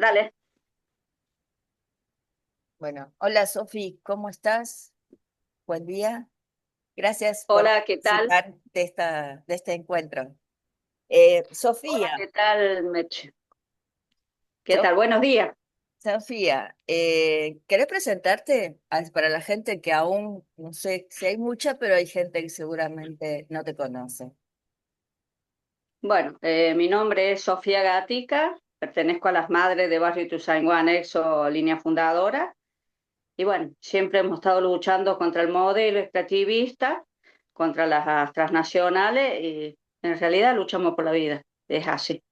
Dale. Bueno, hola Sofi, ¿cómo estás? Buen día. Gracias por Hola, ¿qué tal? participar de este encuentro. Hola, Sofía, ¿qué tal, Meche? ¿Qué So- tal? Buenos días. Sofía, ¿querés presentarte para la gente que aún, no sé si hay mucha, pero hay gente que seguramente no te conoce? Bueno, mi nombre es Sofía Gatica, pertenezco a las Madres de Barrio Ituzaingó Anexo, línea fundadora. Y bueno, siempre hemos estado luchando contra el modelo extractivista, contra las transnacionales y en realidad luchamos por la vida. Es así.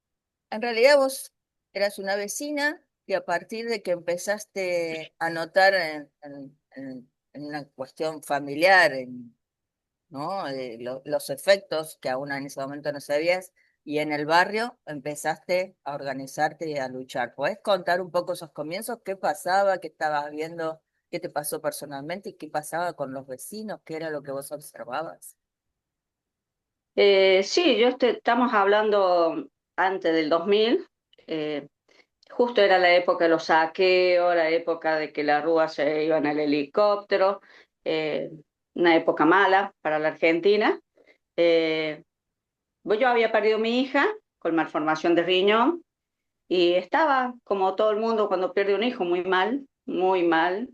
En realidad vos eras una vecina y a partir de que empezaste a notar en una cuestión familiar, ¿no? Los efectos que aún en ese momento no sabías, y en el barrio empezaste a organizarte y a luchar. ¿Podés contar un poco esos comienzos? ¿Qué pasaba? ¿Qué estabas viendo? ¿Qué te pasó personalmente? ¿Y qué pasaba con los vecinos? ¿Qué era lo que vos observabas? Sí, estamos hablando antes del 2000. eh, Justo era la época de los saqueos, la época de que la Rúa se iba en el helicóptero, eh, una época mala para la Argentina. Eh, yo había perdido a mi hija con malformación de riñón y estaba, como todo el mundo, cuando pierde un hijo, muy mal, muy mal.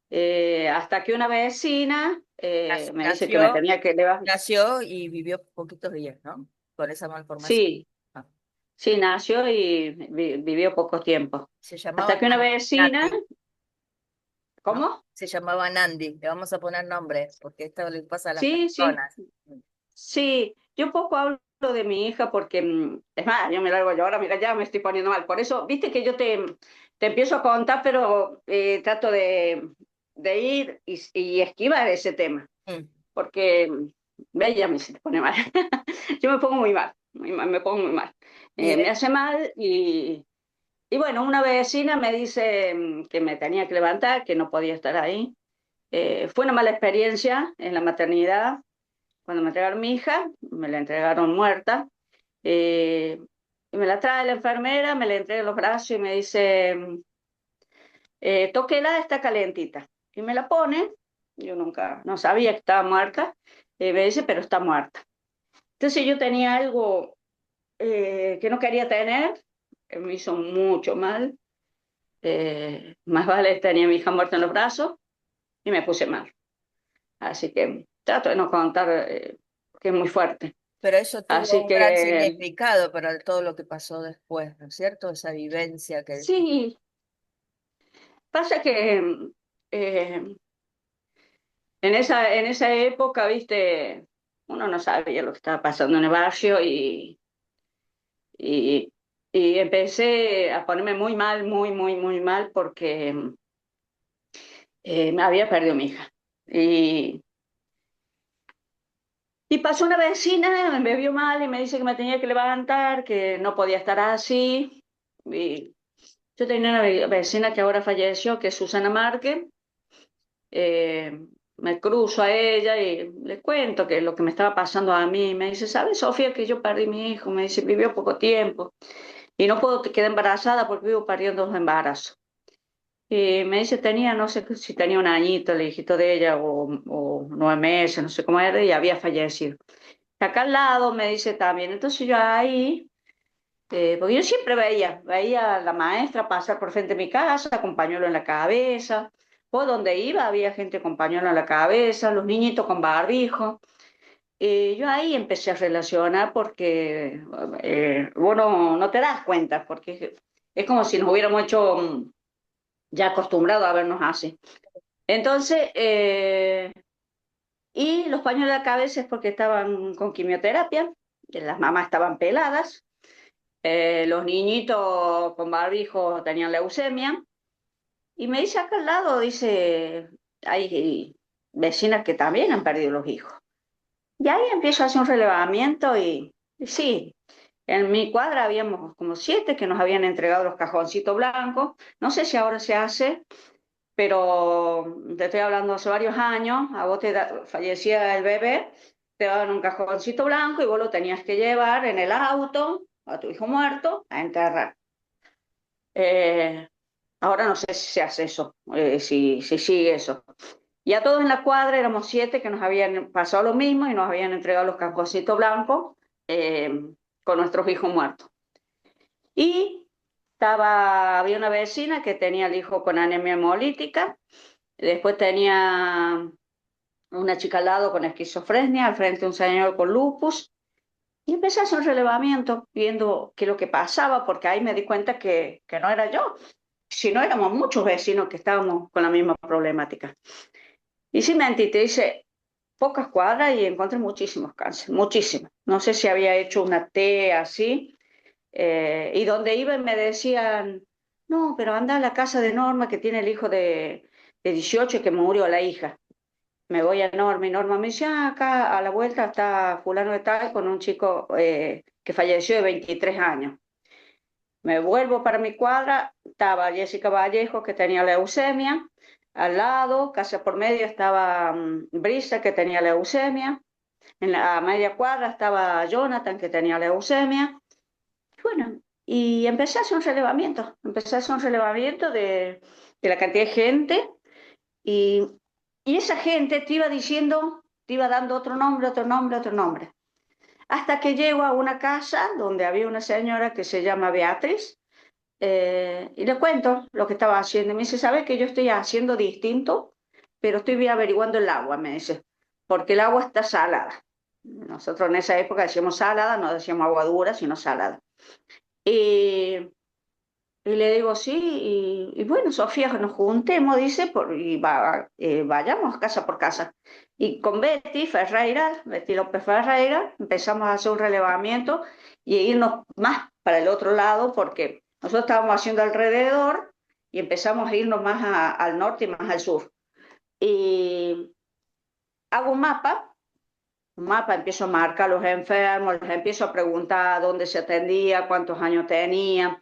Hasta que una vecina me dice que me Nació, tenía que levantar. nació y vivió poquitos días, ¿no? Con esa malformación. Sí, Ah, sí, nació y vivió poco tiempo. se Hasta llamaba que una vecina, Nandi, ¿no? ¿cómo? Se llamaba Nandi. Le vamos a poner nombre, porque esto le pasa a las Sí, sí. personas. Sí, yo poco hablo de mi hija porque, es más, yo me largo yo ahora, mira, ya me estoy poniendo mal. Por eso, viste que te empiezo a contar, pero trato de ir y esquivar ese tema, Mm. porque, ve, ya me se te pone mal. Yo me pongo muy mal, me pongo muy mal. Y Me hace mal y bueno, una vecina me dice que me tenía que levantar, que no podía estar ahí. Fue una mala experiencia en la maternidad cuando me entregaron mi hija, me la entregaron muerta. eh, y me la trae la enfermera, me la entrega en los brazos y me dice, tóquela, está calentita. Y me la pone, yo nunca, no sabía que estaba muerta, me dice, pero está muerta. Entonces yo tenía algo que no quería tener, que me hizo mucho mal. Más vale tenía a mi hija muerta en los brazos y me puse mal. Así que trato de no contar, que es muy fuerte. pero eso tuvo Así un gran que significado para todo lo que pasó después, ¿no es cierto? Esa vivencia que... sí, pasa que en esa época, viste, uno no sabía lo que estaba pasando en el barrio y, y empecé a ponerme muy mal, muy mal porque me había perdido mi hija. Y, y pasó una vecina, me vio mal y me dice que me tenía que levantar, que no podía estar así. Y yo tenía una vecina que ahora falleció, que es Susana Márquez. eh, Me cruzo a ella y le cuento que lo que me estaba pasando a mí. Me dice, ¿sabes, Sofía, que yo perdí mi hijo? Me dice, vivió poco tiempo y no puedo quedar embarazada porque vivo pariendo dos embarazos. Y me dice, tenía, no sé si tenía un añito el hijito de ella o 9 meses, no sé cómo era, y había fallecido. Acá al lado me dice también, entonces yo ahí, porque yo siempre veía a la maestra pasar por frente de mi casa con pañuelo en la cabeza, o donde iba había gente con pañuelo en la cabeza, los niñitos con barbijo. Yo ahí empecé a relacionar porque vos no te das cuenta, porque es como si nos hubiéramos hecho ya acostumbrados a vernos así. Entonces, y los pañuelos de la cabeza es porque estaban con quimioterapia, las mamás estaban peladas. Los niñitos con barbijo tenían leucemia. Y me dice acá al lado, dice, hay vecinas que también han perdido los hijos. Y ahí empiezo a hacer un relevamiento y sí, en mi cuadra habíamos como 7 que nos habían entregado los cajoncitos blancos. No sé si ahora se hace, pero te estoy hablando hace varios años. A vos fallecía el bebé, te daban un cajoncito blanco y vos lo tenías que llevar en el auto a tu hijo muerto a enterrar. Eh, Ahora no sé si se hace eso, si sigue eso. Y a todos en la cuadra éramos 7 que nos habían pasado lo mismo y nos habían entregado los cajoncitos blancos eh, con nuestros hijos muertos. Y había una vecina que tenía el hijo con anemia hemolítica, después tenía una chica al lado con esquizofrenia, al frente un señor con lupus, y empecé a hacer un relevamiento viendo qué es lo que pasaba, porque ahí me di cuenta que no era yo, sino éramos muchos vecinos que estábamos con la misma problemática. Y sin mentir, te dice pocas cuadras y encontré muchísimos cánceres, muchísimos. No sé si había hecho una T así, y donde iban me decían, no, pero anda a la casa de Norma que tiene el hijo de 18 que murió la hija. Me voy a Norma y Norma me dice, ah, acá a la vuelta está fulano de tal con un chico que falleció de 23 años. Me vuelvo para mi cuadra, estaba Jessica Vallejo que tenía leucemia, al lado, casi por medio estaba Brisa que tenía leucemia, en la media cuadra estaba Jonathan que tenía leucemia. Bueno, y empecé a hacer un relevamiento de la cantidad de gente y, y esa gente te iba diciendo, te iba dando otro nombre, otro nombre, otro nombre. Hasta que llego a una casa donde había una señora que se llama Beatriz, y le cuento lo que estaba haciendo. Y me dice, ¿sabes que yo estoy haciendo distinto? Pero estoy averiguando el agua, me dice, porque el agua está salada. Nosotros en esa época decíamos salada, no decíamos agua dura, sino salada. Y y le digo, sí, y bueno, Sofía, que nos juntemos, dice, vayamos casa por casa. Y con Betty Ferreira, Betty López Ferreira, empezamos a hacer un relevamiento y irnos más para el otro lado, porque nosotros estábamos haciendo alrededor y empezamos a irnos más al norte y más al sur. Y hago un mapa, empiezo a marcar los enfermos, les empiezo a preguntar dónde se atendía, cuántos años tenían,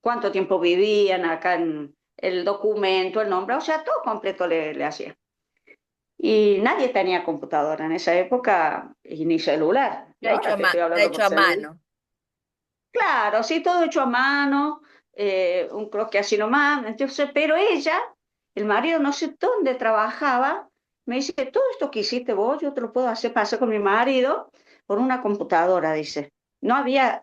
cuánto tiempo vivían acá en el documento, el nombre, o sea, todo completo le hacía. Y nadie tenía computadora en esa época y ni celular. Yo ahora te estoy Está hablando hecho con a celular. mano. Claro, sí, todo hecho a mano, un croquis así nomás. Entonces, pero ella, el marido, no sé dónde trabajaba, me dice, todo esto que hiciste vos, yo te lo puedo hacer pasar con mi marido por una computadora, dice. No había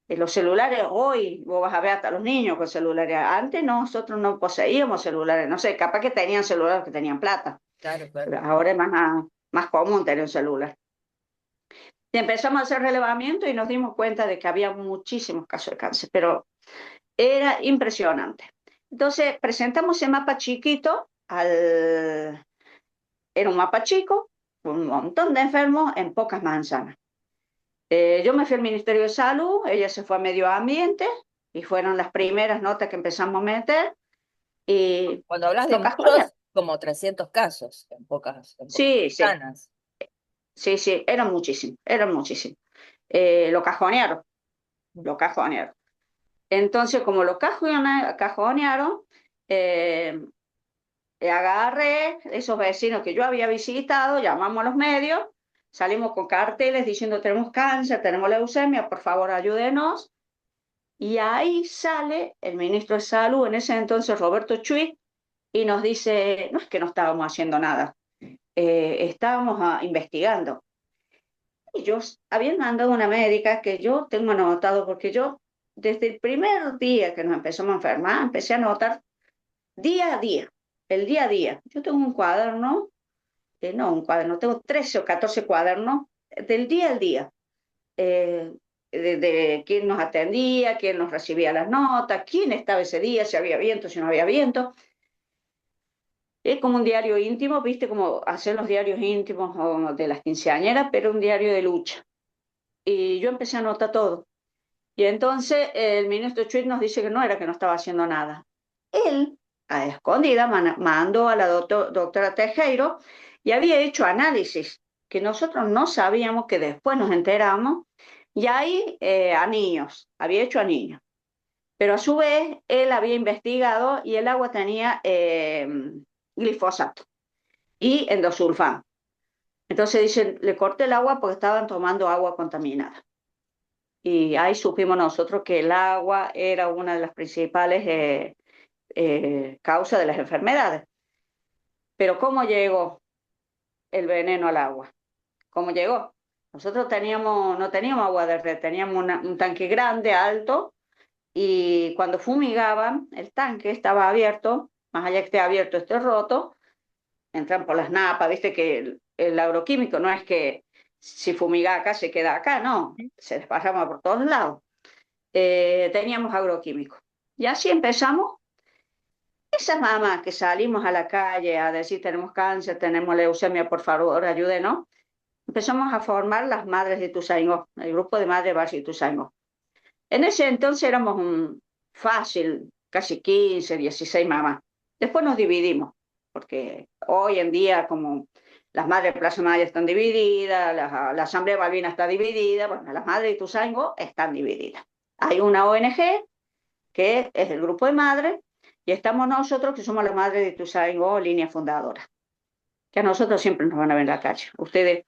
los celulares hoy, vos vas a ver hasta los niños con celulares. Antes nosotros no poseíamos celulares, no sé, capaz que tenían celulares que tenían plata, Claro, claro. pero ahora es más común tener un celular. Y empezamos a hacer relevamiento y nos dimos cuenta de que había muchísimos casos de cáncer, pero era impresionante. Entonces presentamos ese mapa chiquito, era un mapa chico, un montón de enfermos en pocas manzanas. Yo me fui al Ministerio de Salud, ella se fue a Medio Ambiente y fueron las primeras notas que empezamos a meter y Cuando hablas de lo cajonearon. muchos, como 300 casos en pocas Sí, sí, semanas. sí, sí, eran muchísimos, eran muchísimos. Lo cajonearon, lo cajonearon. Entonces, como lo cajonearon, eh, agarré esos vecinos que yo había visitado, llamamos a los medios, salimos con carteles diciendo tenemos cáncer, tenemos leucemia, por favor ayúdenos. Y ahí sale el ministro de Salud, en ese entonces Roberto Chuy, y nos dice, no es que no estábamos haciendo nada, estábamos investigando. Y yo había mandado una médica que yo tengo anotado, porque yo desde el primer día que nos empezamos a enfermar, empecé a anotar día a día, el día a día. Yo tengo un cuaderno, no un cuaderno, tengo 13 o 14 cuadernos del día al día, eh, de quién nos atendía, quién nos recibía las notas, quién estaba ese día, si había viento, si no había viento. Es como un diario íntimo, viste, como hacer los diarios íntimos o de las quinceañeras, pero un diario de lucha. Y yo empecé a anotar todo. Y entonces el ministro Chuit nos dice que no era que no estaba haciendo nada. Él, a escondida, mandó a la doctora Tejero y había hecho análisis que nosotros no sabíamos, que después nos enteramos, y ahí a niños, había hecho a niños. Pero a su vez, él había investigado y el agua tenía glifosato y endosulfán. Entonces dicen, le corté el agua porque estaban tomando agua contaminada. y ahí supimos nosotros que el agua era una de las principales causas de las enfermedades. Pero ¿cómo llegó el veneno al agua? ¿Cómo llegó? Nosotros no teníamos agua de red, teníamos un tanque grande, alto, y cuando fumigaban, el tanque estaba abierto, más allá que esté abierto, esté roto, entran por las napas, viste que el agroquímico no es que si fumiga acá se queda acá, no, se desparrama por todos lados. Teníamos agroquímicos. Y así empezamos. Esas mamás que salimos a la calle a decir tenemos cáncer, tenemos leucemia, por favor, ayúdenos, empezamos a formar las madres de Ituzaingó, el grupo de madres de Ituzaingó. En ese entonces éramos fácil, casi 15, 16 mamás. Después nos dividimos, porque hoy en día, como las madres de Plaza Maya están divididas, la Asamblea de Malvinas está dividida, bueno, las madres de Ituzaingó están divididas. Hay una ONG, que es el grupo de madres, y estamos nosotros, que somos las madres de Ituzaingó, línea fundadora, que a nosotros siempre nos van a ver en la calle. Ustedes,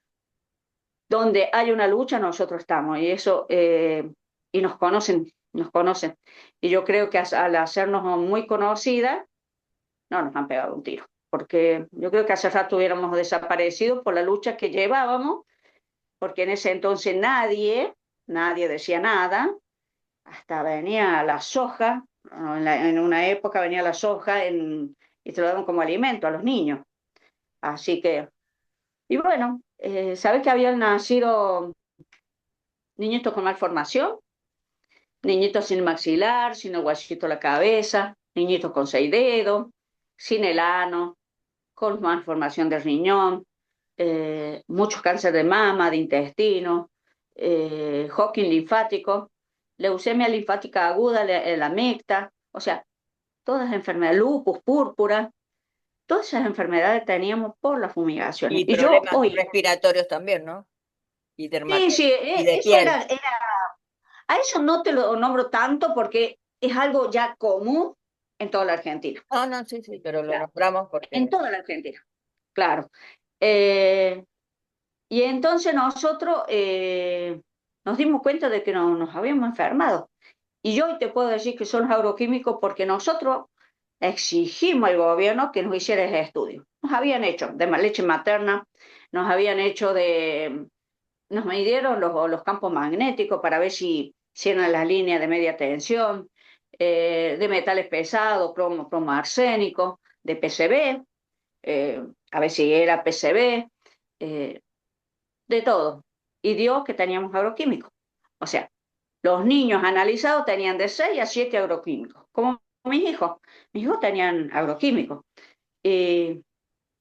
donde hay una lucha, nosotros estamos, y eso, y nos conocen, nos conocen. Y yo creo que al hacernos muy conocidas, no nos han pegado un tiro, porque yo creo que hace rato hubiéramos desaparecido por la lucha que llevábamos, porque en ese entonces nadie decía nada, hasta venía la soja, ¿no? En una época venía la soja y se lo daban como alimento a los niños. Así que, y bueno, ¿sabes que habían nacido niñitos con malformación? Niñitos sin maxilar, sin el huesito en la cabeza, niñitos con 6 dedos, sin el ano, con malformación del riñón, muchos cáncer de mama, de intestino, Hodgkin linfático, leucemia linfática aguda, la mixta, o sea, todas las enfermedades, lupus, púrpura, todas esas enfermedades teníamos por las fumigaciones. Y Y yo problemas hoy, respiratorios también, ¿no? Y sí, sí, y de eso piel. a eso no te lo nombro tanto porque es algo ya común en toda la Argentina. No, no, sí, sí, pero lo Claro, nombramos en porque... toda la Argentina, claro. Eh, y entonces nosotros nos dimos cuenta de que nos habíamos enfermado. Y yo hoy te puedo decir que son los agroquímicos porque nosotros exigimos al gobierno que nos hiciera ese estudio. Nos habían hecho de leche materna, nos habían hecho nos midieron los campos magnéticos para ver si eran las líneas de media tensión, de metales pesados, plomo arsénico, de PCB, a ver si era PCB, eh, de todo. Y dio que teníamos agroquímicos. O sea, los niños analizados tenían de 6 a 7 agroquímicos, como mis hijos. Mis hijos tenían agroquímicos. Y,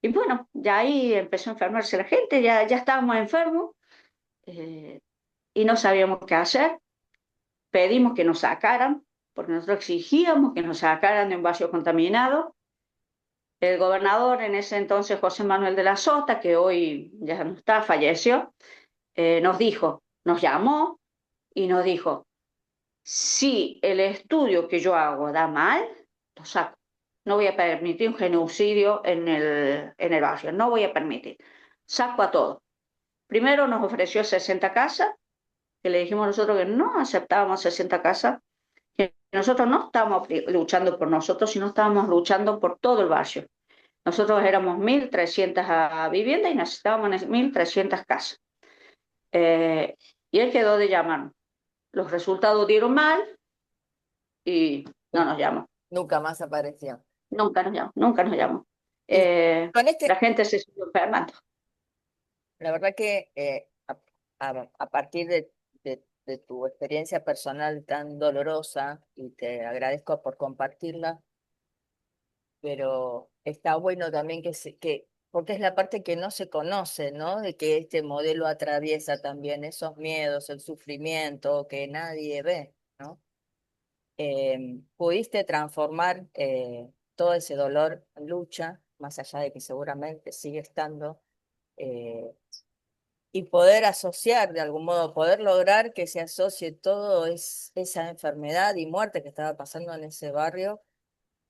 y bueno, ya ahí empezó a enfermarse la gente, ya estábamos enfermos eh, y no sabíamos qué hacer. Pedimos que nos sacaran, porque nosotros exigíamos que nos sacaran de un barrio contaminado. El gobernador en ese entonces, José Manuel de la Sota, que hoy ya no está, falleció, nos dijo, nos llamó y nos dijo, si el estudio que yo hago da mal, lo saco. No voy a permitir un genocidio en el barrio, no voy a permitir. Saco a todos. Primero nos ofreció 60 casas, que le dijimos nosotros que no aceptábamos 60 casas, que nosotros no estábamos luchando por nosotros, sino estábamos luchando por todo el barrio. Nosotros éramos 1.300 viviendas y necesitábamos 1.300 casas. Eh, y él quedó de llamarnos. Los resultados dieron mal y no nos llamó. Nunca más apareció. Nunca nos llamó, nunca nos llamó. Y con La este, gente se siguió enfermando. la verdad que a partir de tu experiencia personal tan dolorosa, y te agradezco por compartirla, pero está bueno también porque es la parte que no se conoce, ¿no? De que este modelo atraviesa también esos miedos, el sufrimiento que nadie ve, ¿no? Pudiste transformar todo ese dolor en lucha, más allá de que seguramente sigue estando, eh, y poder asociar de algún modo, poder lograr que se asocie todo esa enfermedad y muerte que estaba pasando en ese barrio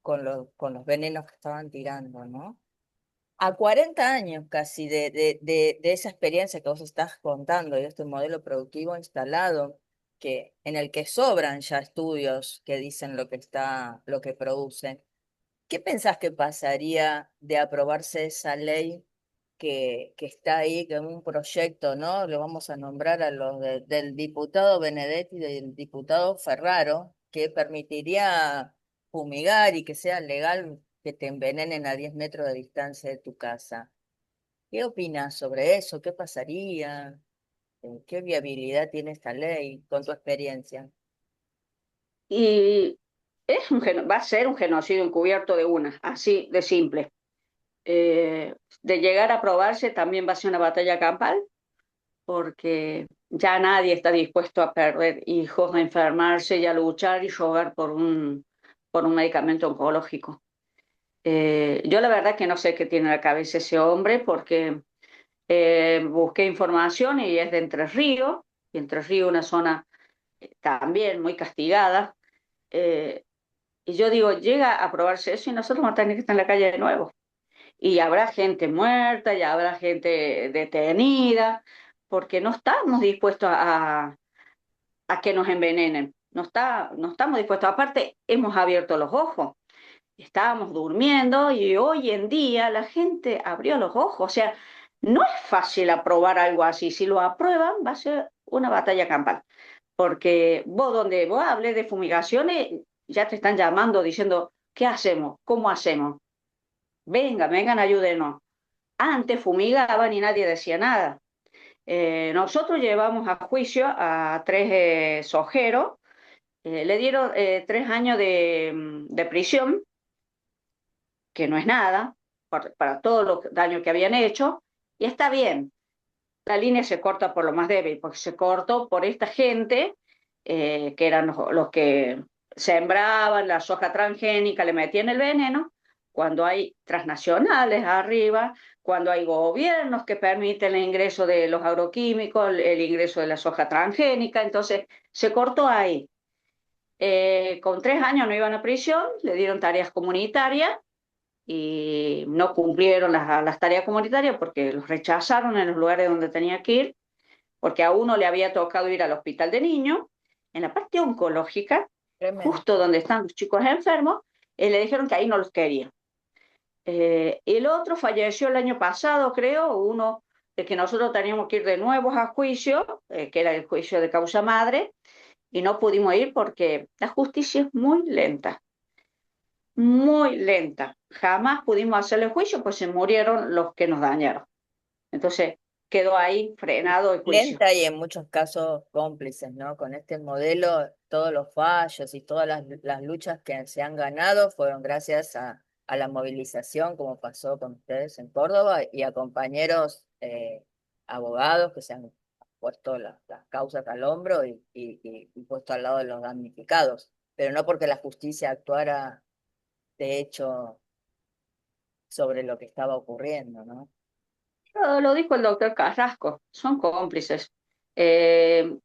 con los venenos que estaban tirando, ¿no? A 40 años casi de esa experiencia que vos estás contando, de este modelo productivo instalado, en el que sobran ya estudios que dicen lo que producen. ¿Qué pensás que pasaría de aprobarse esa ley que está ahí, que es un proyecto, ¿no? Lo vamos a nombrar a del diputado Benedetti y del diputado Ferraro, que permitiría fumigar y que sea legal que te envenenen a 10 metros de distancia de tu casa. ¿Qué opinas sobre eso? ¿Qué pasaría? ¿Qué viabilidad tiene esta ley con tu experiencia? Y va a ser un genocidio encubierto de una, así de simple. De llegar a aprobarse también va a ser una batalla campal, porque ya nadie está dispuesto a perder hijos, a enfermarse y a luchar y rogar por un medicamento oncológico. Yo la verdad que no sé qué tiene en la cabeza ese hombre, porque busqué información y es de Entre Ríos, y Entre Ríos una zona también muy castigada. Eh, y yo digo, llega a aprobarse eso y nosotros vamos a tener que estar en la calle de nuevo. Y habrá gente muerta, y habrá gente detenida, porque no estamos dispuestos a que nos envenenen. No estamos dispuestos. Aparte, hemos abierto los ojos. Estábamos durmiendo y hoy en día la gente abrió los ojos. O sea, no es fácil aprobar algo así. Si lo aprueban, va a ser una batalla campal. Porque vos, donde vos hables de fumigaciones, ya te están llamando diciendo, ¿qué hacemos? ¿Cómo hacemos? Vengan, ayúdenos. Antes fumigaban y nadie decía nada. Nosotros llevamos a juicio a tres sojeros, le dieron 3 años de prisión, que no es nada, para todos los daños que habían hecho, y está bien, la línea se corta por lo más débil, porque se cortó por esta gente, que eran los que sembraban la soja transgénica, le metían el veneno, cuando hay transnacionales arriba, cuando hay gobiernos que permiten el ingreso de los agroquímicos, el ingreso de la soja transgénica, entonces se cortó ahí. Con 3 años no iban a prisión, le dieron tareas comunitarias y no cumplieron las tareas comunitarias porque los rechazaron en los lugares donde tenía que ir, porque a uno le había tocado ir al hospital de niños, en la parte oncológica, Tremendo. justo donde están los chicos enfermos, le dijeron que ahí no los querían. El otro falleció el año pasado, creo, uno de que nosotros teníamos que ir de nuevo a juicio, que era el juicio de causa madre, y no pudimos ir porque la justicia es muy lenta, muy lenta. Jamás pudimos hacerle juicio, pues se murieron los que nos dañaron. Entonces quedó ahí frenado el juicio. Lenta y en muchos casos cómplices, ¿no? Con este modelo, todos los fallos y todas las luchas que se han ganado fueron gracias a la movilización, como pasó con ustedes en Córdoba, y a compañeros abogados que se han puesto las causas al hombro y puesto al lado de los damnificados, pero no porque la justicia actuara de hecho sobre lo que estaba ocurriendo, ¿no? Lo dijo el doctor Carrasco, son cómplices. Eh,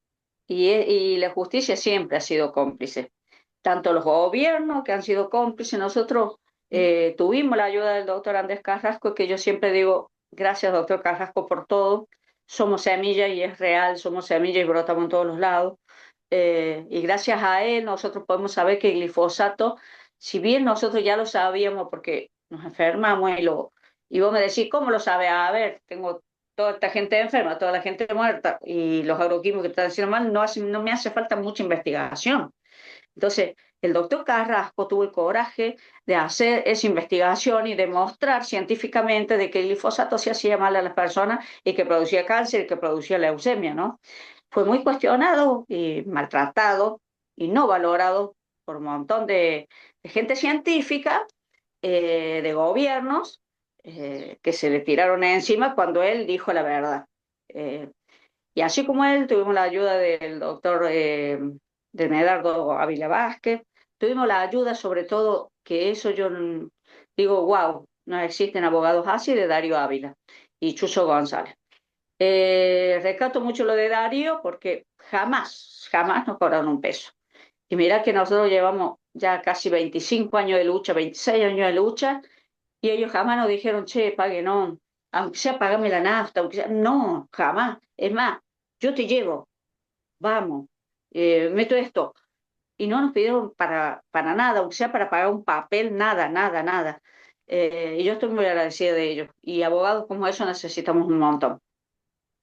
y la justicia siempre ha sido cómplice. Tanto los gobiernos que han sido cómplices, nosotros tuvimos la ayuda del doctor Andrés Carrasco, que yo siempre digo, gracias doctor Carrasco por todo. Somos semilla y es real, somos semilla y brotamos en todos los lados. Y gracias a él nosotros podemos saber que el glifosato, si bien nosotros ya lo sabíamos porque nos enfermamos y vos me decís, ¿cómo lo sabes? A ver, tengo toda esta gente enferma, toda la gente muerta y los agroquímicos que están haciendo mal, no me hace falta mucha investigación. Entonces, el doctor Carrasco tuvo el coraje de hacer esa investigación y demostrar científicamente de que el glifosato se hacía mal a las personas y que producía cáncer y que producía leucemia, ¿no? Fue muy cuestionado y maltratado y no valorado por un montón de gente científica, de gobiernos, que se le tiraron encima cuando él dijo la verdad. Eh, y así como él, tuvimos la ayuda del doctor de Medardo Ávila Vázquez, tuvimos la ayuda sobre todo, que eso yo digo, wow, no existen abogados así, de Darío Ávila y Chuso González. Rescato mucho lo de Darío porque jamás nos cobraron un peso. Y mira que nosotros llevamos ya casi 25 años de lucha, 26 años de lucha, y ellos jamás nos dijeron, che, pague, no, aunque sea pagame la nafta, aunque sea, no, jamás. Es más, yo te llevo, vamos. meto esto. Y no nos pidieron para nada, aunque sea para pagar un papel, nada, nada, nada. Y yo estoy muy agradecida de ellos. Y abogados como eso necesitamos un montón.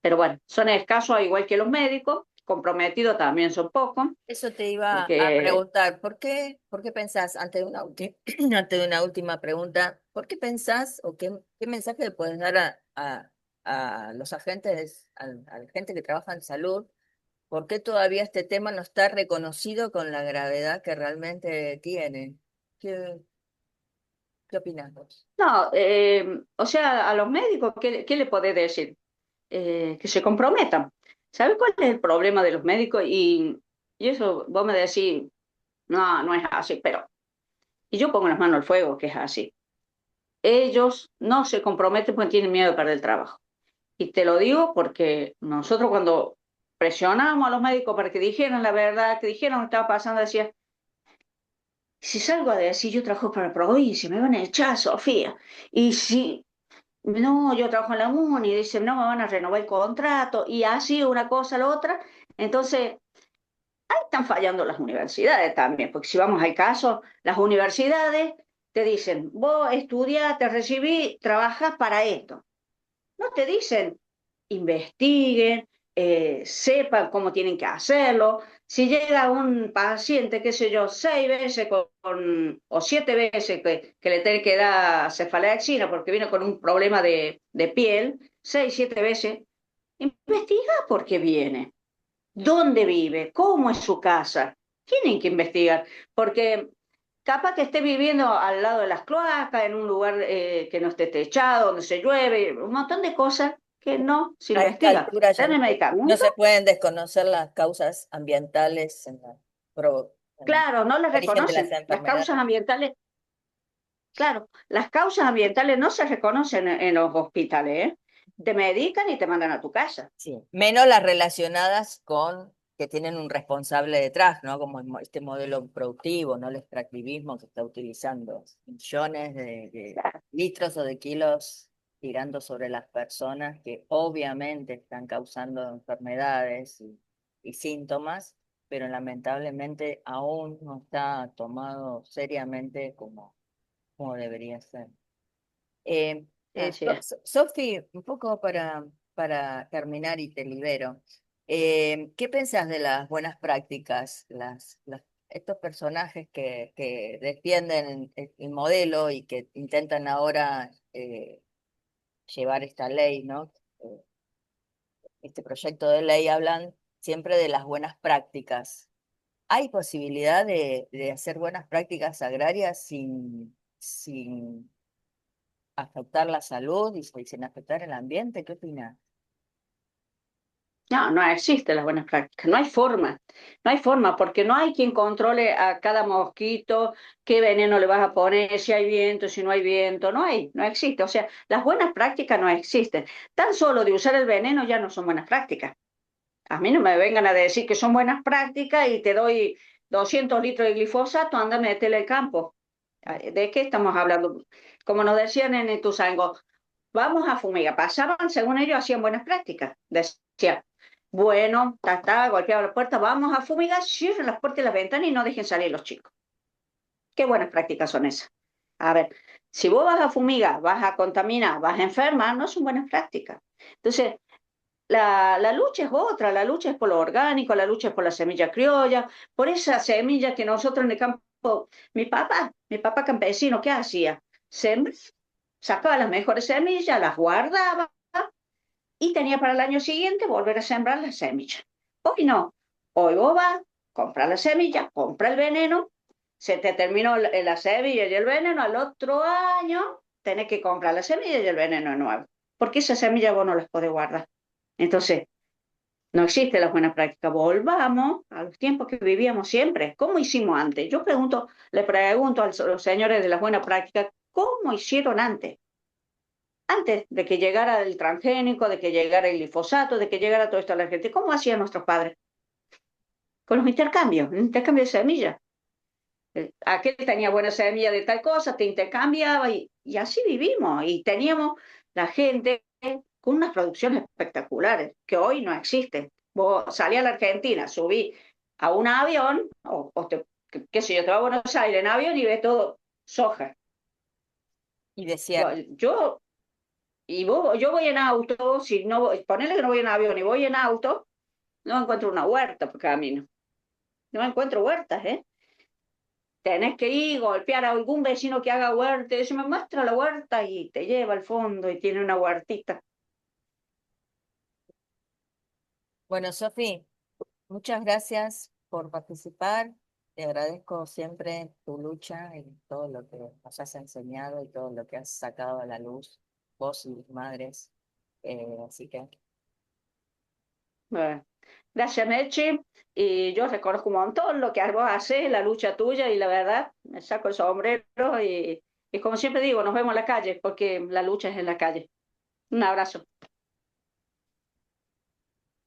Pero bueno, son escasos, igual que los médicos, comprometidos también son pocos, Eso te iba a porque, preguntar, por qué pensás, ante una ante una última pregunta, ¿por qué pensás o qué mensaje le puedes dar a los agentes, a la gente que trabaja en salud? ¿Por qué todavía este tema no está reconocido con la gravedad que realmente tiene? ¿Qué, qué opinás vos? no, o sea, a los médicos, ¿qué le podés decir? Que se comprometan. ¿Sabes cuál es el problema de los médicos? Y eso vos me decís, no, no es así, pero, y yo pongo las manos al fuego que es así. Ellos no se comprometen porque tienen miedo de perder el trabajo. Y te lo digo porque nosotros cuando presionamos a los médicos para que dijeran la verdad, que dijeran lo que estaba pasando, decía, si salgo a decir yo trabajo para la provincia, me van a echar, Sofía. Y si no, yo trabajo en la MUNI, y dicen, no me van a renovar el contrato, y así una cosa a la otra. Entonces, ahí están fallando las universidades también, porque si vamos al caso, las universidades te dicen, vos estudiás, te recibí, trabajás para esto. No te dicen, investiguen, sepan cómo tienen que hacerlo. Si llega un paciente, qué sé yo, 6 veces o 7 veces que le tiene que dar cefalexina porque viene con un problema de piel, 6, 7 veces, investiga por qué viene, dónde vive, cómo es su casa. Tienen que investigar, porque capaz que esté viviendo al lado de las cloacas, en un lugar que no esté techado, donde se llueve, un montón de cosas que no se A esta investiga. altura ya Dame no medicamento, se pueden desconocer las causas ambientales en el claro, no las origen de las reconocen. Las causas enfermedades. ambientales, claro, las causas ambientales no se reconocen en los hospitales, ¿eh? Te medican y te mandan a tu casa. Sí, menos las relacionadas con que tienen un responsable detrás, ¿no? Como este modelo productivo, ¿no? El extractivismo que está utilizando millones de Claro, litros o de kilos tirando sobre las personas que obviamente están causando enfermedades y síntomas, pero lamentablemente aún no está tomado seriamente como debería ser. así es. Sofi, un poco para terminar y te libero. ¿Qué pensás de las buenas prácticas, estos personajes que defienden el modelo y que intentan ahora llevar esta ley, ¿no? Eh, este proyecto de ley hablan siempre de las buenas prácticas. ¿Hay posibilidad de hacer buenas prácticas agrarias sin afectar la salud y sin afectar el ambiente? ¿Qué opinas? No, no existen las buenas prácticas, no hay forma, no hay forma, porque no hay quien controle a cada mosquito, qué veneno le vas a poner, si hay viento, si no hay viento, no hay, no existe. O sea, las buenas prácticas no existen. Tan solo de usar el veneno ya no son buenas prácticas. A mí no me vengan a decir que son buenas prácticas y te doy 200 litros de glifosato, anda a meterle el campo. ¿De qué estamos hablando? Como nos decían en Ituzaingó, vamos a fumigar. Pasaban, según ellos, hacían buenas prácticas. Decían, bueno, golpeaba la puerta, vamos a fumigar, cierren las puertas y las ventanas y no dejen salir los chicos. ¿Qué buenas prácticas son esas? A ver, si vos vas a fumigar, vas a contaminar, vas a enfermar, no son buenas prácticas. Entonces, la lucha es otra, la lucha es por lo orgánico, la lucha es por la semilla criolla, por esa semilla que nosotros en el campo, mi papá campesino, ¿qué hacía? Sembraba, sacaba las mejores semillas, las guardaba y tenía para el año siguiente volver a sembrar las semillas. Hoy no, hoy vos vas, compras la semilla, compra el veneno, se te terminó la semilla y el veneno, al otro año tenés que comprar la semilla y el veneno de nuevo, porque esas semillas vos no las podés guardar. Entonces, no existe la buena práctica. Volvamos a los tiempos que vivíamos siempre. ¿Cómo hicimos antes? Yo le pregunto a los señores de la buena práctica, ¿cómo hicieron antes? Antes de que llegara el transgénico, de que llegara el glifosato, de que llegara todo esto a la gente, ¿cómo hacían nuestros padres? Con los intercambios, el intercambio de semillas. Aquel tenía buena semilla de tal cosa, te intercambiaba y así vivimos. Y teníamos la gente con unas producciones espectaculares que hoy no existen. Vos salí a la Argentina, subí. a un avión, qué sé yo, te vas a Buenos Aires en avión y ves todo soja. Y desierto. Yo, yo voy en auto, si no, ponele que no voy en avión y voy en auto, no encuentro una huerta por camino. No encuentro huertas, ¿eh? Tenés que ir, golpear a algún vecino que haga huerta, y dice, me muestra la huerta y te lleva al fondo y tiene una huertita. Bueno, Sofi, muchas gracias por participar. Te agradezco siempre tu lucha y todo lo que nos has enseñado y todo lo que has sacado a la luz, vos y tus madres. Así que, Bueno, gracias, Mechi. Y yo reconozco un montón lo que vos haces, la lucha tuya, y la verdad, me saco el sombrero y como siempre digo, nos vemos en la calle, porque la lucha es en la calle. Un abrazo.